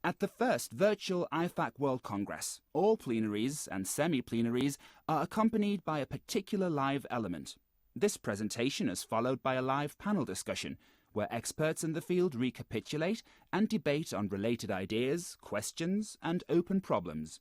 At the first virtual Ifac World Congress, all plenaries and semi-plenaries are accompanied by a particular live element. This presentation is followed by a live panel discussion, where experts in the field recapitulate and debate on related ideas, questions, and open problems.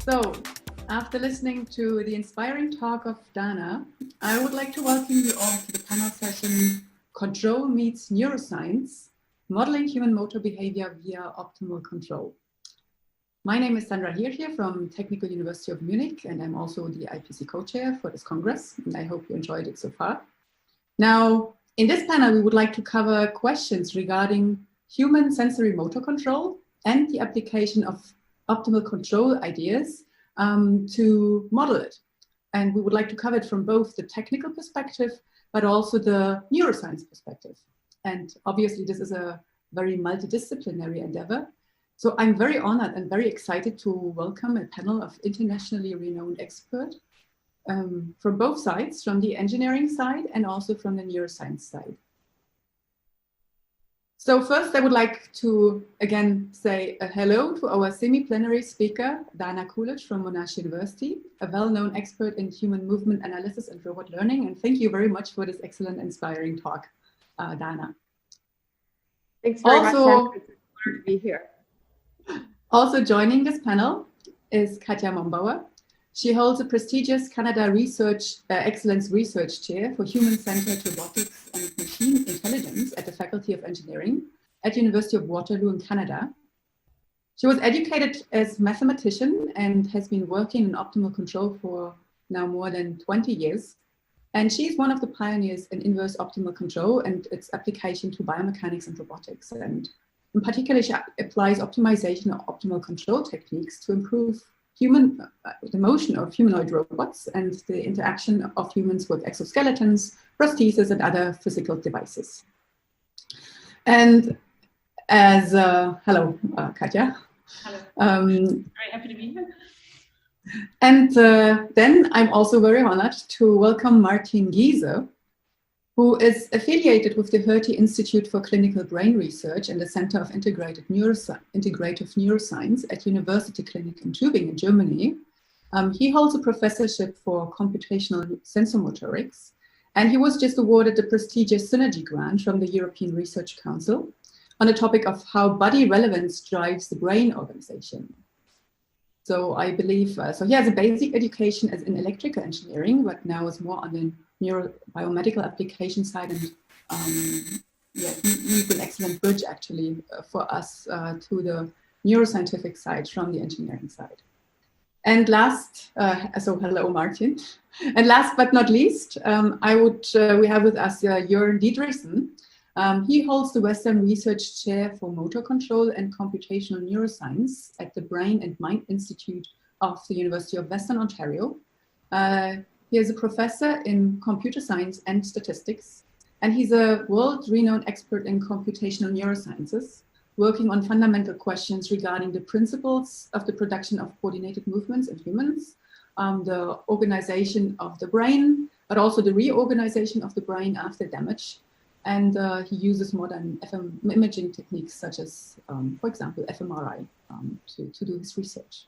So, after listening to the inspiring talk of Dana, I would like to welcome you all to the panel session, Control Meets Neuroscience, Modeling Human Motor Behavior via Optimal Control. My name is Sandra Hirche from Technical University of Munich, and I'm also the IPC co-chair for this Congress, and I hope you enjoyed it so far. Now, in this panel, we would like to cover questions regarding human sensory motor control and the application of optimal control ideas to model it. And we would like to cover it from both the technical perspective, but also the neuroscience perspective. And obviously this is a very multidisciplinary endeavor. So I'm very honored and very excited to welcome a panel of internationally renowned experts from both sides, from the engineering side and also from the neuroscience side. So first, I would like to again say a hello to our semi-plenary speaker, Dana Kulic from Monash University, a well-known expert in human movement analysis and robot learning. And thank you very much for this excellent, inspiring talk, Dana. Thanks very much, Sandra. It's an honor to be here. Also joining this panel is Katja Mombauer. She holds a prestigious Canada Excellence Research Chair for Human-Centered Robotics and Machine Intelligence at the Faculty of Engineering at the University of Waterloo in Canada. She was educated as a mathematician and has been working in optimal control for now more than 20 years. And she's one of the pioneers in inverse optimal control and its application to biomechanics and robotics. And in particular, she applies optimization of optimal control techniques to improve the motion of humanoid robots and the interaction of humans with exoskeletons, prostheses, and other physical devices. And as, hello, Katja. Hello, very happy to be here. And then I'm also very honored to welcome Martin Giese, who is affiliated with the Hertie Institute for Clinical Brain Research and the Center of Integrative Neuroscience at University Clinic in Tübingen, Germany. He holds a professorship for computational sensomotorics, and he was just awarded the prestigious Synergy Grant from the European Research Council on the topic of how body relevance drives the brain organization. So I believe, so he has a basic education as in electrical engineering, but now is more on the neurobiomedical application side, and he's an excellent bridge actually for us to the neuroscientific side from the engineering side. And last, so hello Martin. And last but not least, we have with us Jörn Diedrichsen. He holds the Western Research Chair for Motor Control and Computational Neuroscience at the Brain and Mind Institute of the University of Western Ontario. He is a professor in computer science and statistics, and he's a world-renowned expert in computational neurosciences, working on fundamental questions regarding the principles of the production of coordinated movements in humans, the organization of the brain, but also the reorganization of the brain after damage. And he uses modern imaging techniques such as, for example, fMRI to do his research.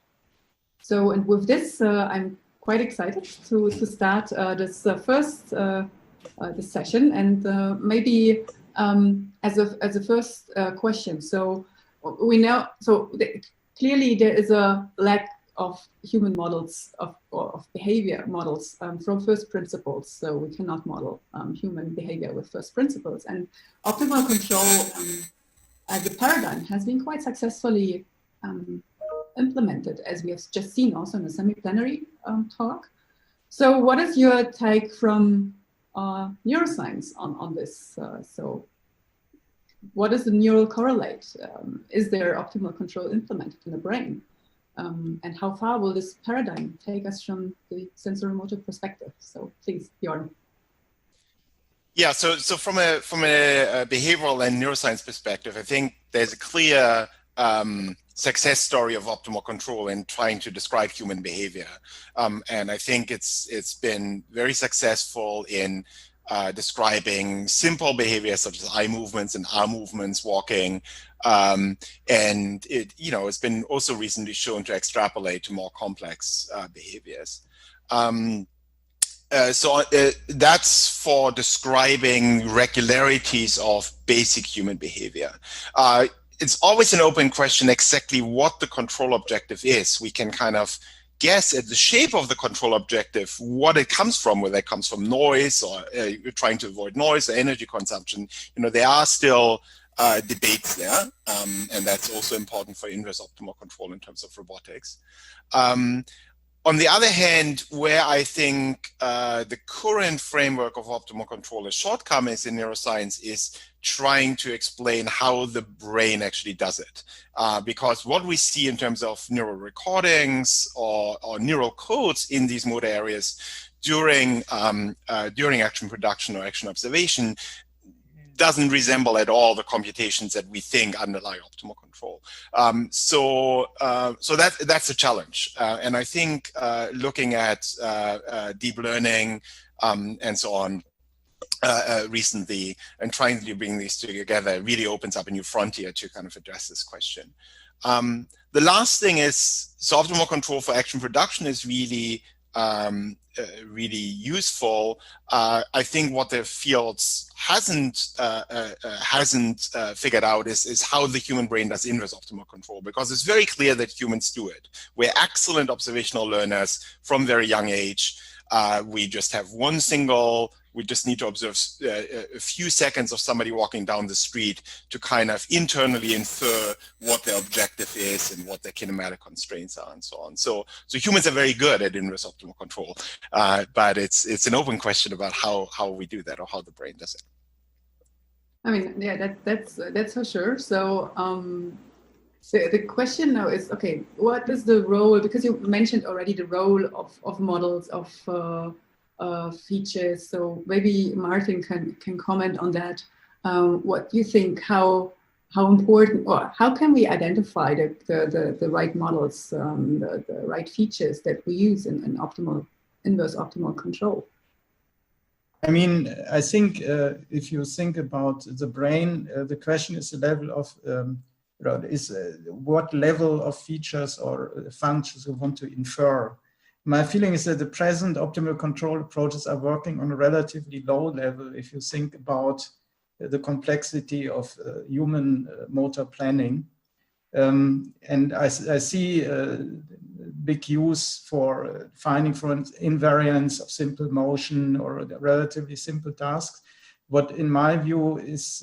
So, and with this, I'm quite excited to start this first this session, and maybe as a first question. So we know, clearly there is a lack of human models of behavior models from first principles. So we cannot model human behavior with first principles. And optimal control as a paradigm has been quite successfully implemented, as we have just seen also in the semi-plenary talk. So what is your take from neuroscience on this? So what is the neural correlate? Is there optimal control implemented in the brain? And how far will this paradigm take us from the sensory motor perspective? So please, Bjorn. Yeah, so from a behavioral and neuroscience perspective, I think there's a clear success story of optimal control in trying to describe human behavior, and I think it's been very successful in describing simple behaviors such as eye movements and arm movements, walking, and it's been also recently shown to extrapolate to more complex behaviors. So that's for describing regularities of basic human behavior. It's always an open question exactly what the control objective is. We can kind of guess at the shape of the control objective what it comes from, whether it comes from noise or you're trying to avoid noise or energy consumption. There are still debates there, and that's also important for inverse optimal control in terms of robotics. On the other hand, where I think the current framework of optimal control has shortcomings in neuroscience is trying to explain how the brain actually does it. Because what we see in terms of neural recordings or neural codes in these motor areas during action production or action observation doesn't resemble at all the computations that we think underlie optimal control. So that's a challenge. And I think looking at deep learning and so on recently and trying to bring these together really opens up a new frontier to kind of address this question. The last thing is, so optimal control for action production is really really useful. I think what the fields hasn't figured out is how the human brain does inverse optimal control, because it's very clear that humans do it. We're excellent observational learners from very young age. We just have we just need to observe a few seconds of somebody walking down the street to kind of internally infer what their objective is and what their kinematic constraints are and so on. So humans are very good at inverse optimal control, but it's an open question about how we do that or how the brain does it. I mean, yeah, that's for sure. So the question now is, okay, what is the role, because you mentioned already the role of models, of features. So maybe Martin can comment on that. What do you think, how important, or how can we identify the right models, the right features that we use in inverse optimal control? I mean, I think if you think about the brain, the question is the level of what level of features or functions we want to infer. My feeling is that the present optimal control approaches are working on a relatively low level if you think about the complexity of human motor planning. And I see big use for finding, for invariants of simple motion or relatively simple tasks. What in my view is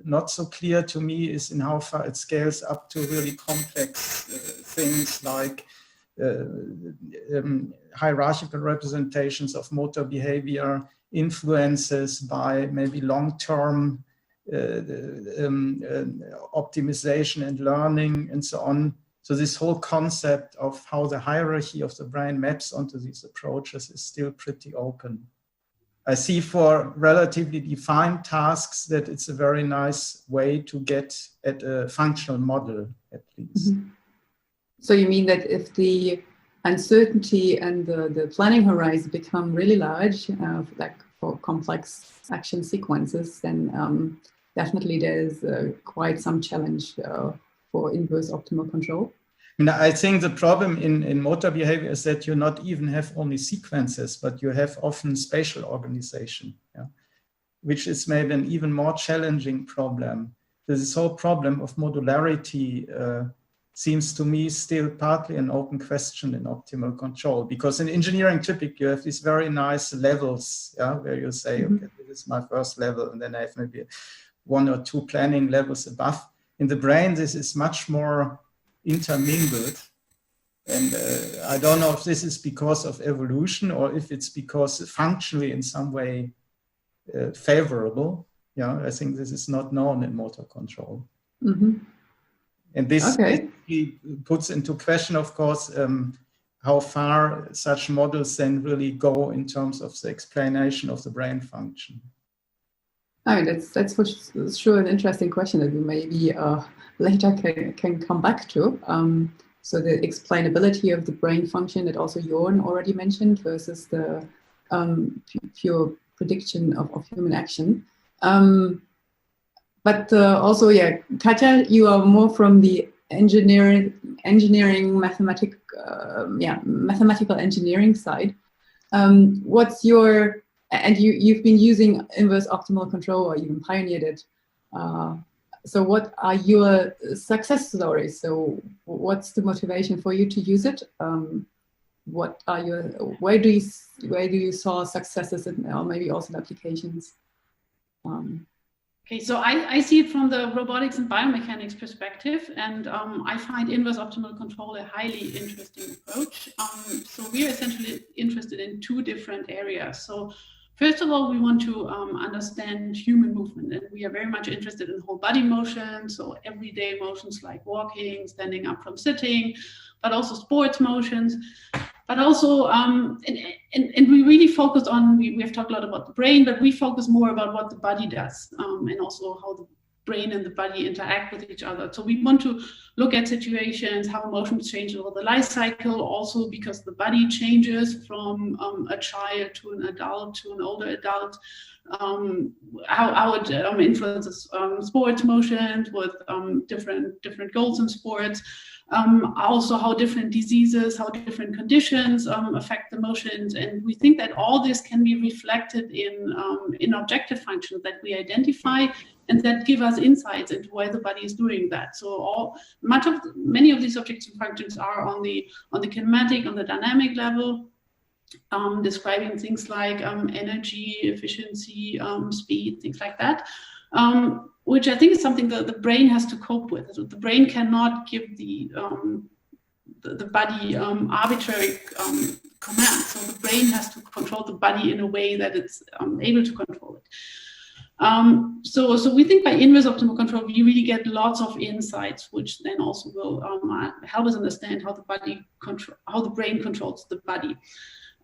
not so clear to me is in how far it scales up to really complex things like hierarchical representations of motor behavior, influences by maybe long-term optimization and learning and so on. So this whole concept of how the hierarchy of the brain maps onto these approaches is still pretty open. I see for relatively defined tasks that it's a very nice way to get at a functional model, at least. Mm-hmm. So you mean that if the uncertainty and the planning horizon become really large, like for complex action sequences, then definitely there's quite some challenge for inverse optimal control. I think the problem in motor behavior is that you not even have only sequences, but you have often spatial organization, which is maybe an even more challenging problem. This whole problem of modularity seems to me still partly an open question in optimal control, because in engineering typically you have these very nice levels, where you say, okay, this is my first level, and then I have maybe 1 or 2 planning levels above. In the brain, this is much more intermingled. And I don't know if this is because of evolution or if it's because functionally in some way favorable. I think this is not known in motor control. Mm-hmm. And this basically puts into question, of course, how far such models then really go in terms of the explanation of the brain function. I mean, that's for sure an interesting question that we maybe later can come back to. So the explainability of the brain function that also Jorn already mentioned versus the pure prediction of human action. But also, yeah, Katja, you are more from the mathematical engineering side. What's your, and you've been using inverse optimal control or even pioneered it. So what are your success stories? So what's the motivation for you to use it? What are your, where do you saw successes and or maybe also applications? Okay, so I see it from the robotics and biomechanics perspective, and I find inverse optimal control a highly interesting approach. So we are essentially interested in two different areas. So first of all, we want to understand human movement, and we are very much interested in whole body motion, so everyday motions like walking, standing up from sitting, but also sports motions. But also, and we really focused on, we have talked a lot about the brain, but we focus more about what the body does, and also how the brain and the body interact with each other. So we want to look at situations, how emotions change over the life cycle, also because the body changes from a child to an adult to an older adult, how it influences sports motions with different goals in sports. Also how different diseases, how different conditions affect the motions. And we think that all this can be reflected in objective functions that we identify and that give us insights into why the body is doing that. So many of these objective functions are on the kinematic, on the dynamic level, describing things like energy, efficiency, speed, things like that. Which I think is something that the brain has to cope with. So the brain cannot give the body arbitrary commands. So the brain has to control the body in a way that it's able to control it. So we think by inverse optimal control, we really get lots of insights, which then also will help us understand how the brain controls the body.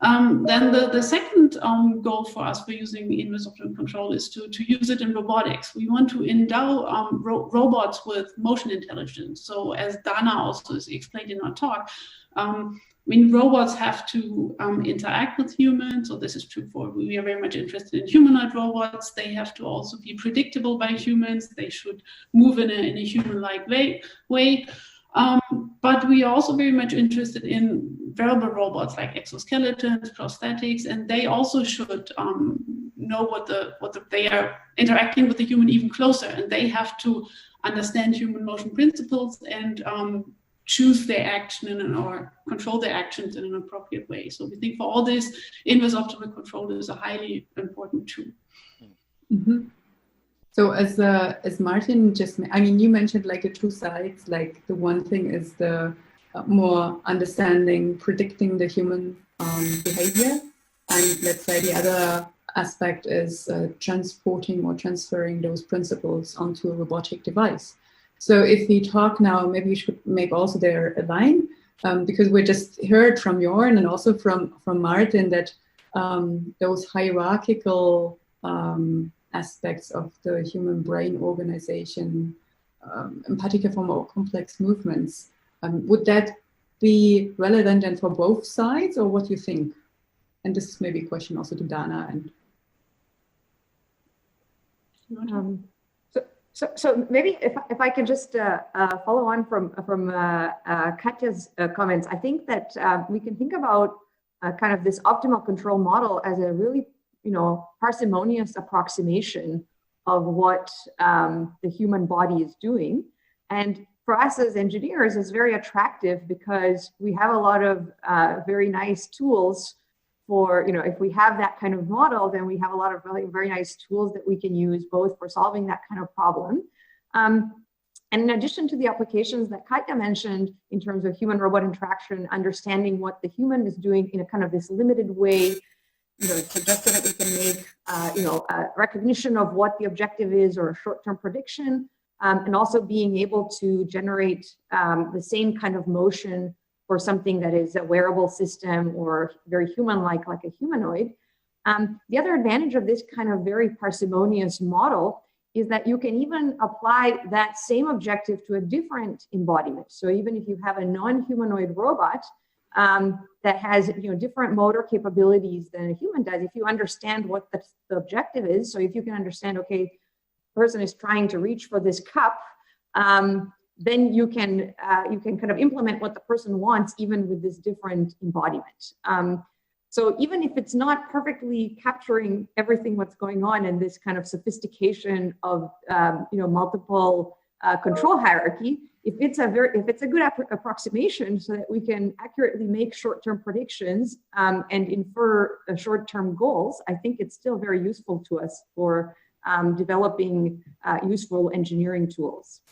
Then the second goal for us for using inverse optimal control is to use it in robotics. We want to endow robots with motion intelligence. So as Dana also explained in our talk, I mean, robots have to interact with humans. So this is true for, we are very much interested in humanoid robots. They have to also be predictable by humans. They should move in a human-like way. But we are also very much interested in wearable robots like exoskeletons, prosthetics, and they also should know they are interacting with the human even closer, and they have to understand human motion principles and choose their action or control their actions in an appropriate way. So we think for all this, inverse optimal control is a highly important tool. Mm-hmm. So as Martin just, I mean, you mentioned like the two sides, like the one thing is the more understanding, predicting the human behavior. And let's say the other aspect is transporting or transferring those principles onto a robotic device. So if we talk now, maybe we should make also there a line, because we just heard from Jorn and also from Martin that those hierarchical aspects of the human brain organization, in particular for more complex movements, would that be relevant and for both sides, or what do you think? And this is maybe a question also to Dana. And So maybe if I can just follow on from Katja's comments, I think that we can think about kind of this optimal control model as a really, parsimonious approximation of what the human body is doing. And for us as engineers, it's very attractive because we have a lot of very nice tools for, if we have that kind of model, then we have a lot of really very nice tools that we can use both for solving that kind of problem. And in addition to the applications that Katja mentioned in terms of human-robot interaction, understanding what the human is doing in a kind of this limited way, suggesting that we can make, a recognition of what the objective is or a short-term prediction, and also being able to generate the same kind of motion for something that is a wearable system or very human-like, like a humanoid. The other advantage of this kind of very parsimonious model is that you can even apply that same objective to a different embodiment. So even if you have a non-humanoid robot that has different motor capabilities than a human does, if you understand what the objective is, so if you can understand, okay, the person is trying to reach for this cup, then you can kind of implement what the person wants even with this different embodiment. So even if it's not perfectly capturing everything what's going on in this kind of sophistication of multiple control hierarchy, if it's a good approximation so that we can accurately make short-term predictions and infer short-term goals, I think it's still very useful to us for developing useful engineering tools.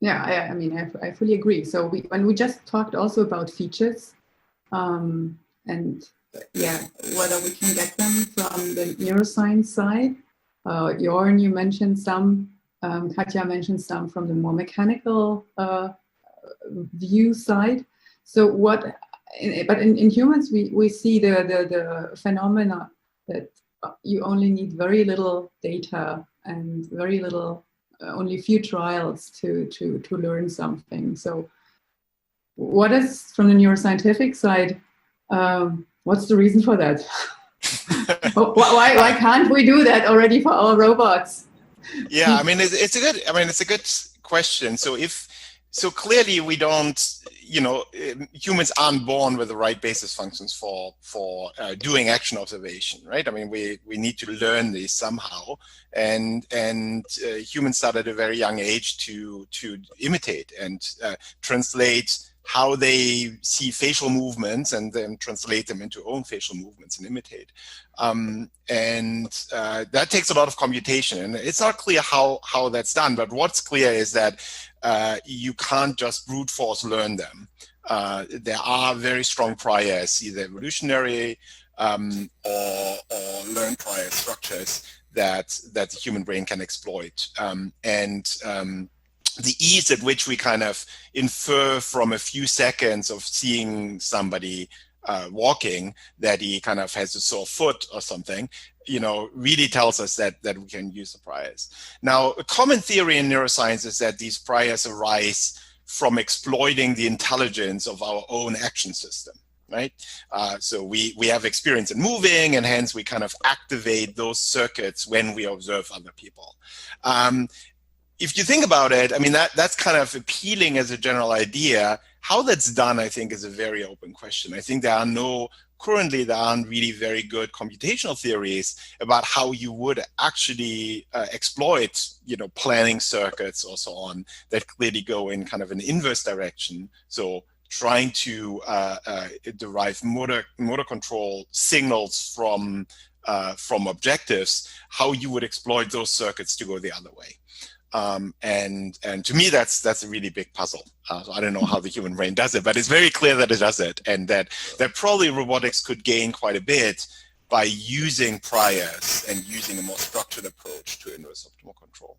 Yeah, I mean, I fully agree. So when we just talked also about features, and yeah, whether we can get them from the neuroscience side. Jorn, you mentioned some, Katja mentioned some from the more mechanical view side. So but in humans, we see the phenomena that you only need very little data and very little, only few trials to learn something. So what is, from the neuroscientific side, what's the reason for that? Why can't we do that already for our robots? Yeah, I mean, it's a good question. So clearly we don't, humans aren't born with the right basis functions for doing action observation, right? I mean, we need to learn these somehow, and humans start at a very young age to imitate and translate how they see facial movements and then translate them into own facial movements and imitate. That takes a lot of computation, and it's not clear how that's done, but what's clear is that you can't just brute force learn them. There are very strong priors, either evolutionary or learned prior structures that the human brain can exploit. The ease at which we kind of infer from a few seconds of seeing somebody walking that he kind of has a sore foot or something, really tells us that we can use the priors. Now, a common theory in neuroscience is that these priors arise from exploiting the intelligence of our own action system, right? So we have experience in moving, and hence we kind of activate those circuits when we observe other people. If you think about it, I mean, that's kind of appealing as a general idea. How that's done, I think, is a very open question. I think currently there aren't really very good computational theories about how you would actually exploit, planning circuits or so on that clearly go in kind of an inverse direction. So trying to derive motor control signals from objectives, how you would exploit those circuits to go the other way. And to me, that's a really big puzzle. So I don't know how the human brain does it, but it's very clear that it does it, and that probably robotics could gain quite a bit by using priors and using a more structured approach to inverse optimal control.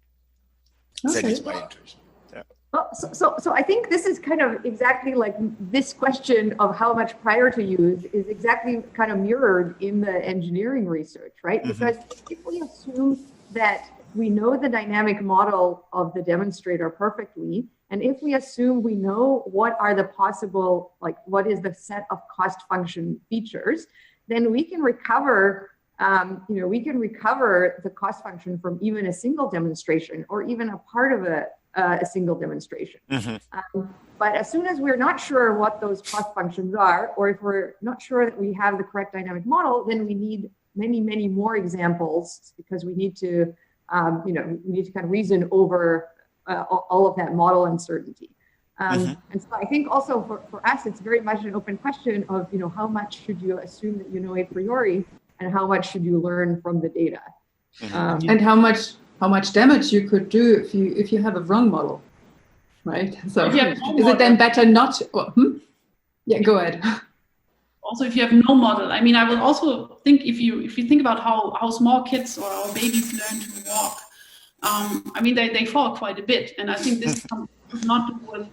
Okay. That is my intuition. Yeah. Well, so I think this is kind of exactly like this question of how much prior to use is exactly kind of mirrored in the engineering research, right? Mm-hmm. Because if we assume that we know the dynamic model of the demonstrator perfectly, and if we assume we know what are the possible, like what is the set of cost function features, then we can recover, the cost function from even a single demonstration or even a part of a single demonstration. Mm-hmm. But as soon as we're not sure what those cost functions are, or if we're not sure that we have the correct dynamic model, then we need many, many more examples, because we need to we need to kind of reason over all of that model uncertainty. And so I think also for us, it's very much an open question of, how much should you assume that you know a priori, and how much should you learn from the data? And how much damage you could do if you have a wrong model, right? So is it then better not? Yeah, go ahead. Also, if you have no model, I mean, I will also think if you think about how small kids or our babies learn to walk, I mean, they fall quite a bit, and I think this is not with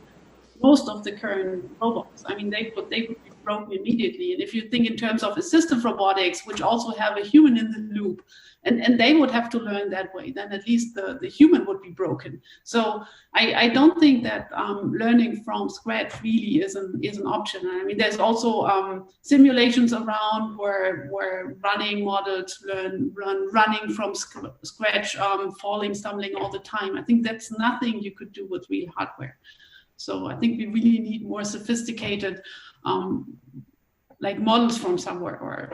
most of the current robots. I mean, they would be broken immediately. And if you think in terms of assistive robotics, which also have a human in the loop, and they would have to learn that way, then at least the human would be broken. So I don't think that learning from scratch really is an option. I mean, there's also simulations around where running models run running from scratch, falling, stumbling all the time. I think that's nothing you could do with real hardware. So I think we really need more sophisticated like models from somewhere, or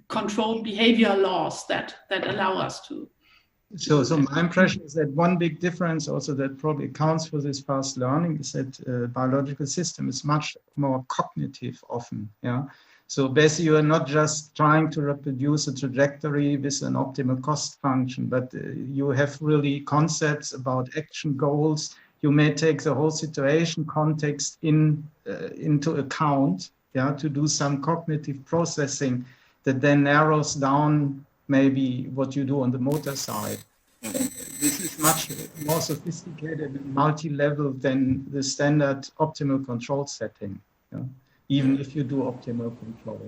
controlled behavior laws that allow us to. So my impression is that one big difference also that probably accounts for this fast learning is that biological system is much more cognitive often. Yeah. So basically you are not just trying to reproduce a trajectory with an optimal cost function, but you have really concepts about action goals. You may take the whole situation context into account, yeah, to do some cognitive processing that then narrows down maybe what you do on the motor side. This is much more sophisticated and multi-level than the standard optimal control setting, yeah? Even if you do optimal control.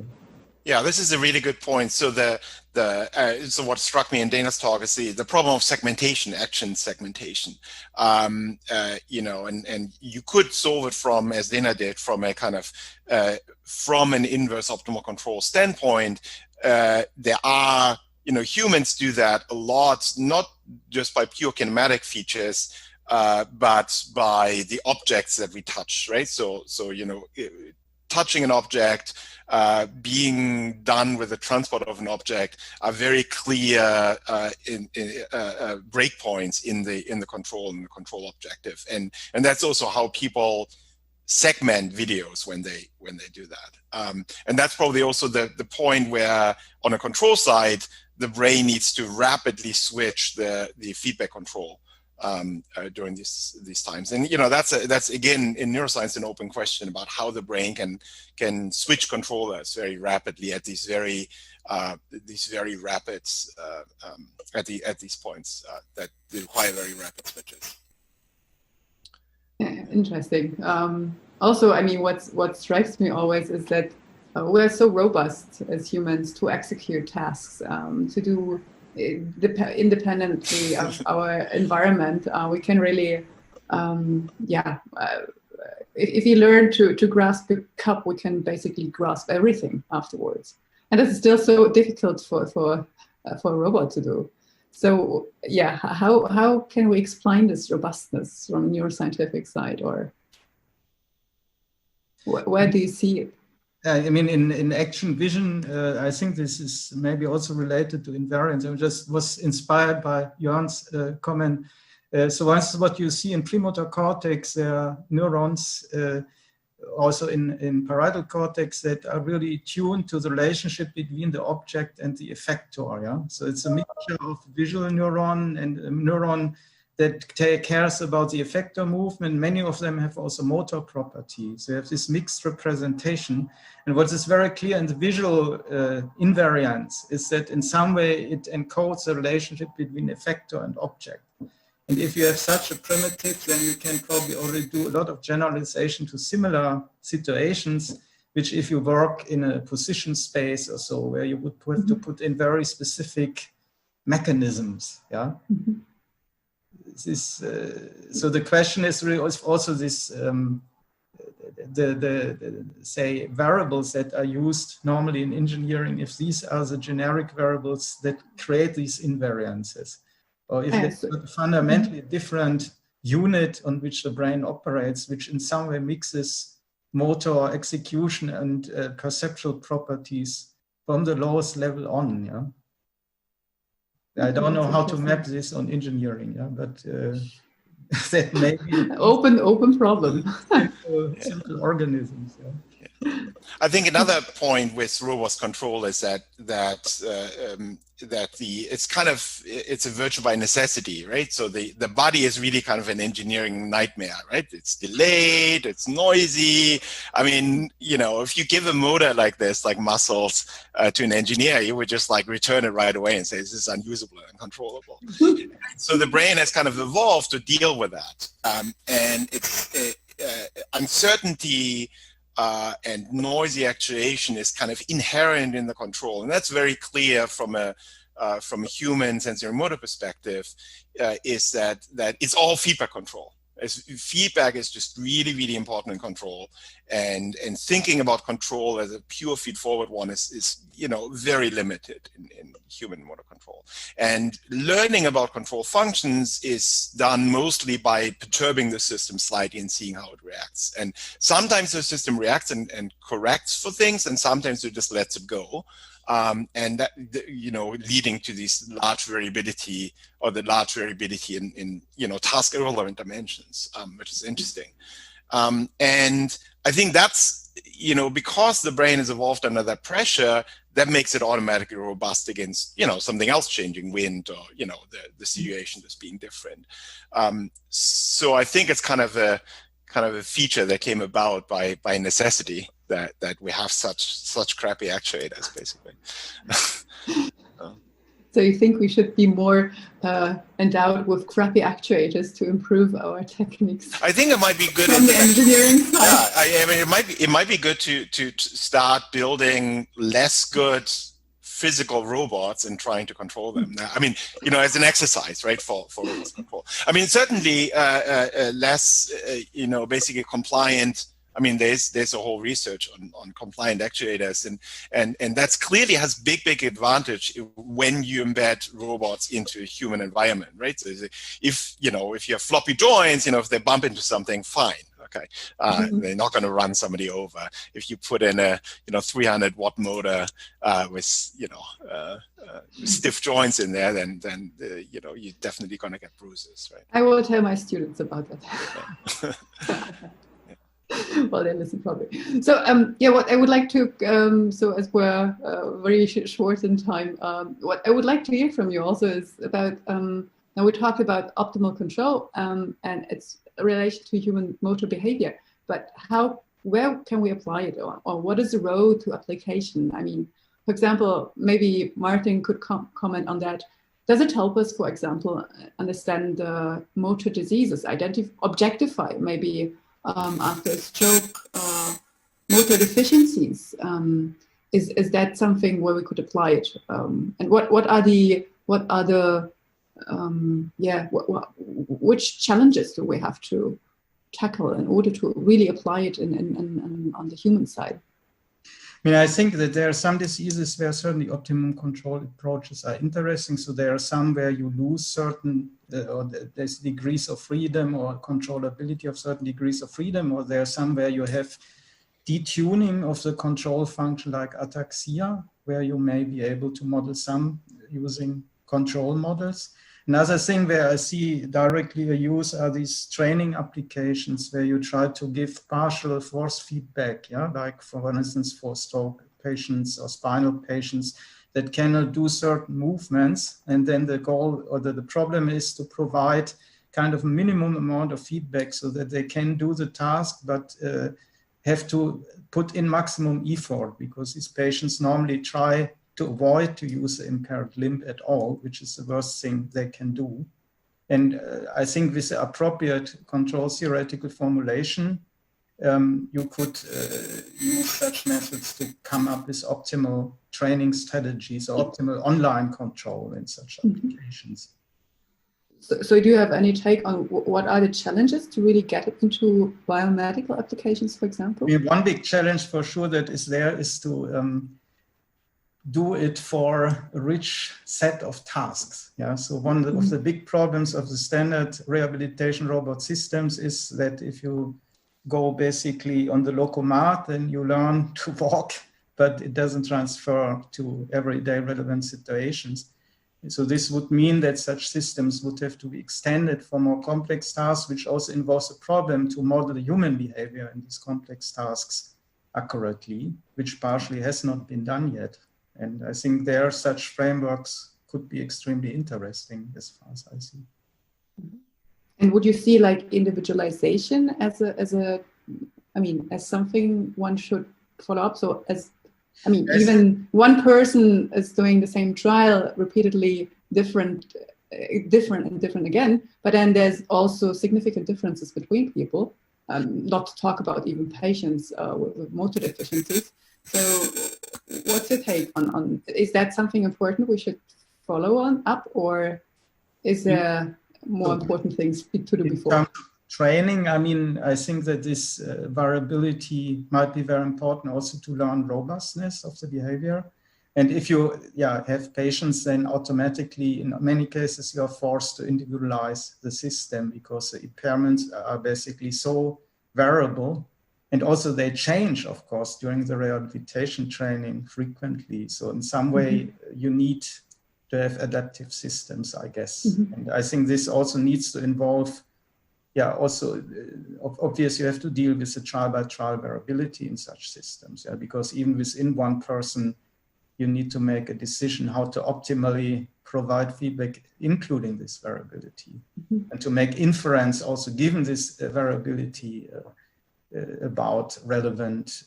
Yeah, this is a really good point. So so what struck me in Dana's talk is the problem of segmentation, action segmentation. You know, and you could solve it from, as Dana did, from a kind of from an inverse optimal control standpoint. There are, you know, humans do that a lot, not just by pure kinematic features, but by the objects that we touch, right? So you know, touching an object, being done with the transport of an object are very clear breakpoints in the control objective, and that's also how people segment videos when they do that, and that's probably also the point where on a control side the brain needs to rapidly switch the feedback control during these times. And you know, that's again in neuroscience an open question about how the brain can switch controllers very rapidly at these very rapid at these points that require very rapid switches. Interesting. Also, I mean, what strikes me always is that we're so robust as humans to execute tasks, to do independently of our environment. We can really, if you learn to grasp a cup, we can basically grasp everything afterwards. And this is still so difficult for a robot to do. So yeah, how can we explain this robustness from a neuroscientific side, or where do you see it? I mean, in action vision, I think this is maybe also related to invariance. I just was inspired by Jörn's comment. So once what you see in premotor cortex, there are neurons also in parietal cortex that are really tuned to the relationship between the object and the effector. Yeah? So it's a mixture of visual neuron and a neuron that cares about the effector movement. Many of them have also motor properties. So you have this mixed representation. And what is very clear in the visual invariance is that in some way it encodes the relationship between effector and object. And if you have such a primitive, then you can probably already do a lot of generalization to similar situations, which if you work in a position space or so, where you would have to put in very specific mechanisms. Yeah. Mm-hmm. So the question is really also this, the say variables that are used normally in engineering, if these are the generic variables that create these invariances, or if it's a fundamentally different unit on which the brain operates, which in some way mixes motor execution and perceptual properties from the lowest level on. Yeah. I don't know how to map this on engineering, yeah, but that may be open problem. simple organisms. Yeah. I think another point with robust control is that it's a virtue by necessity, right? So the body is really kind of an engineering nightmare, right? It's delayed, it's noisy. I mean, you know, if you give a motor like this, like muscles, to an engineer, you would just like return it right away and say this is unusable and uncontrollable. So the brain has kind of evolved to deal with that, and it's uncertainty and noisy actuation is kind of inherent in the control. And that's very clear from a human sensory motor perspective, is that it's all feedback control. Feedback is just really, really important in control, and thinking about control as a pure feed-forward one is very limited in human motor control. And learning about control functions is done mostly by perturbing the system slightly and seeing how it reacts. And sometimes the system reacts and corrects for things, and sometimes it just lets it go. And that, leading to this large variability, or the large variability in task irrelevant dimensions, which is interesting. And I think that's, because the brain is evolved under that pressure, that makes it automatically robust against, something else changing, wind, or, the situation just being different. So I think it's kind of a feature that came about by necessity, that we have such crappy actuators, basically. So you think we should be more endowed with crappy actuators to improve our techniques? I think it might be good from the engineering side. Yeah, I mean, it might be good to start building less good physical robots and trying to control them. I mean, as an exercise, right, for robot control. I mean, certainly less, basically compliant. I mean, there's a whole research on compliant actuators, and that's clearly has big advantage when you embed robots into a human environment, right? So if you have floppy joints, if they bump into something, fine, okay, they're not going to run somebody over. If you put in a 300-watt motor with stiff joints in there, then you're definitely going to get bruises, right? I will tell my students about that. Well, they listen probably. So, what I would like to, so as we're very short in time, what I would like to hear from you also is about, now we talked about optimal control and its relation to human motor behavior, but where can we apply it, or what is the road to application? I mean, for example, maybe Martin could comment on that. Does it help us, for example, understand motor diseases, objectify maybe after a stroke, motor deficiencies? Is that something where we could apply it? And which challenges do we have to tackle in order to really apply it on the human side? I mean, I think that there are some diseases where certainly optimum control approaches are interesting. So there are some where you lose certain, or there's degrees of freedom or controllability of certain degrees of freedom, or there are some where you have detuning of the control function like ataxia, where you may be able to model some using control models. Another thing where I see directly a use are these training applications where you try to give partial force feedback, like for instance for stroke patients or spinal patients that cannot do certain movements, and then the goal or the problem is to provide kind of minimum amount of feedback so that they can do the task, but have to put in maximum effort, because these patients normally try to avoid to use the impaired limb at all, which is the worst thing they can do. And I think with the appropriate control theoretical formulation, you could use such methods to come up with optimal training strategies or optimal online control in such applications. So do you have any take on what are the challenges to really get it into biomedical applications, for example? I mean, one big challenge for sure that is there is to do it for a rich set of tasks. So one of the big problems of the standard rehabilitation robot systems is that if you go basically on the locomat, then you learn to walk, but it doesn't transfer to everyday relevant situations. So this would mean that such systems would have to be extended for more complex tasks, which also involves a problem to model human behavior in these complex tasks accurately, which partially has not been done yet. And I think there such frameworks could be extremely interesting as far as I see. And would you see like individualization as something one should follow up? So even one person is doing the same trial repeatedly, different again, but then there's also significant differences between people. not to talk about even patients with motor deficiencies. So what's your take on is that something important we should follow up, or is there more important things to do before? In terms of training, I mean, I think that this variability might be very important also to learn robustness of the behavior. And if you have patients, then automatically, in many cases, you are forced to individualize the system because the impairments are basically so variable. And also they change, of course, during the rehabilitation training frequently. So in some way, you need to have adaptive systems, I guess. And I think this also needs to involve, also obviously you have to deal with the trial-by-trial variability in such systems, because even within one person, you need to make a decision how to optimally provide feedback, including this variability, and to make inference also given this variability about relevant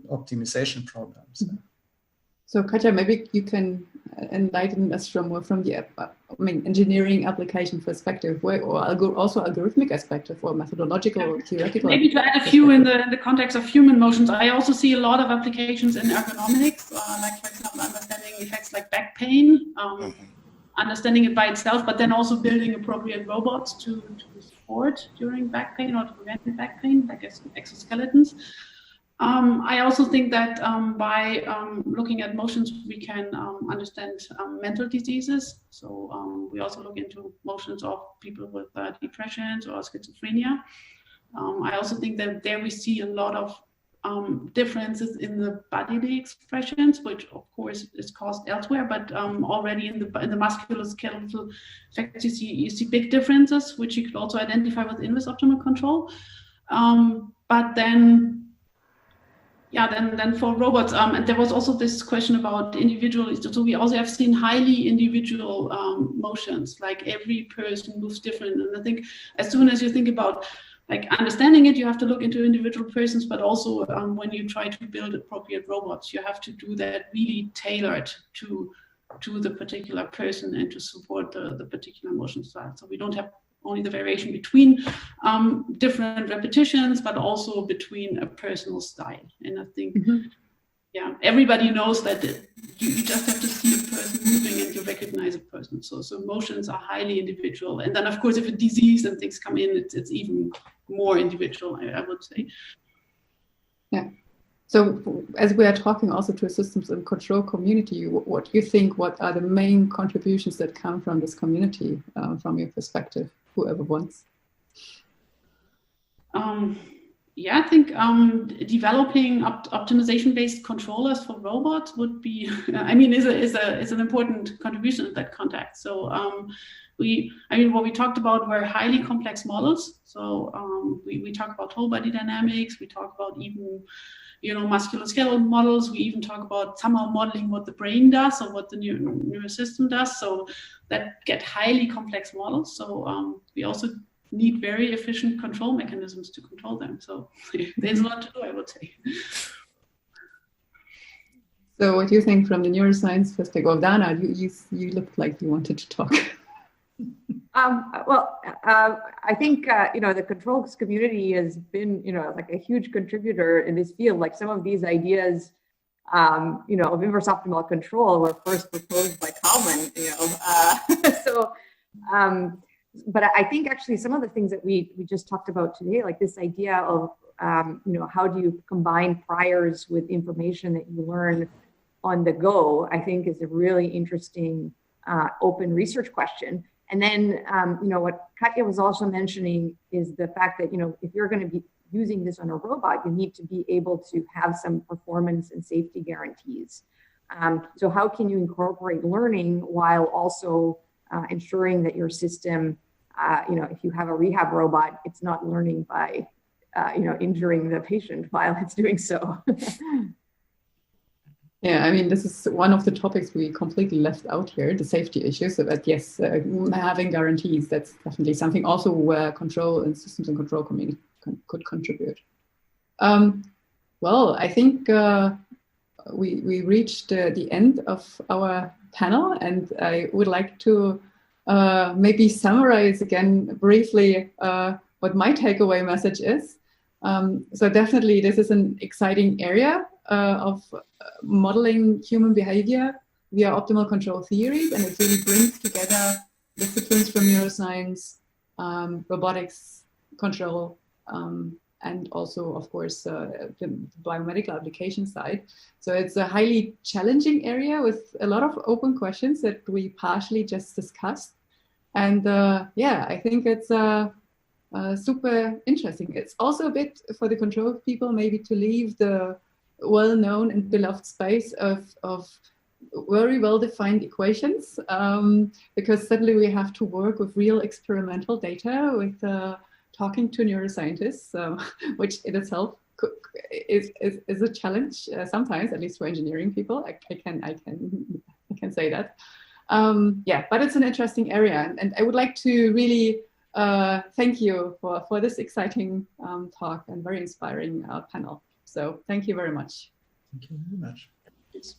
optimization problems. So Katja, maybe you can enlighten us from the engineering application perspective, or also algorithmic perspective, or methodological, theoretical. Maybe to add a few in the context of human motions, I also see a lot of applications in ergonomics, like for example, understanding effects like back pain, understanding it by itself, but then also building appropriate robots to support during back pain or to prevent back pain, like exoskeletons. I also think that by looking at motions, we can understand mental diseases. So we also look into motions of people with depressions or schizophrenia. I also think that there we see a lot of differences in the bodily expressions, which of course is caused elsewhere, but already in the musculoskeletal effects, you see big differences, which you could also identify with inverse optimal control. But then for robots, and there was also this question about individual. So we also have seen highly individual motions, like every person moves different. And I think as soon as you think about like understanding it, you have to look into individual persons, but also when you try to build appropriate robots, you have to do that really tailored to the particular person and to support the particular motion style. So we don't have only the variation between different repetitions, but also between a personal style. And I think, everybody knows that you just have to see a person moving and you recognize a person. So motions are highly individual. And then, of course, if a disease and things come in, it's even more individual, I would say. Yeah. So as we are talking also to a systems and control community, what do you think, what are the main contributions that come from this community, from your perspective? Whoever wants. I think developing optimization-based controllers for robots would be, is an important contribution in that context. So what we talked about were highly complex models. So we talk about whole body dynamics. We talk about even, musculoskeletal models. We even talk about somehow modeling what the brain does or what the nervous system does. So that get highly complex models. So we also need very efficient control mechanisms to control them. So there's a lot to do, I would say. So what do you think from the neuroscience perspective? Well, Dana, you looked like you wanted to talk. I think, the controls community has been, like a huge contributor in this field. Like some of these ideas, of inverse optimal control were first proposed by Kalman, but I think actually some of the things that we just talked about today, like this idea of, how do you combine priors with information that you learn on the go, I think is a really interesting open research question. And then, what Katja was also mentioning is the fact that, if you're going to be using this on a robot, you need to be able to have some performance and safety guarantees. So how can you incorporate learning while also ensuring that your system, if you have a rehab robot, it's not learning by, injuring the patient while it's doing so. Yeah, this is one of the topics we completely left out here, the safety issues. But yes, having guarantees, that's definitely something also where control and systems and control community could contribute. Well, I think we reached the end of our panel, and I would like to maybe summarize again briefly what my takeaway message is. So definitely this is an exciting area of modeling human behavior via optimal control theories, and it really brings together disciplines from neuroscience, robotics, control, and also, of course, the biomedical application side. So it's a highly challenging area with a lot of open questions that we partially just discussed. And yeah, I think it's super interesting. It's also a bit for the control people maybe to leave the well-known and beloved space of very well-defined equations, because suddenly we have to work with real experimental data, with talking to neuroscientists, which in itself is a challenge sometimes, at least for engineering people. I can say that. Yeah, but it's an interesting area, and I would like to really thank you for this exciting talk and very inspiring panel. So thank you very much. Thank you very much. Yes.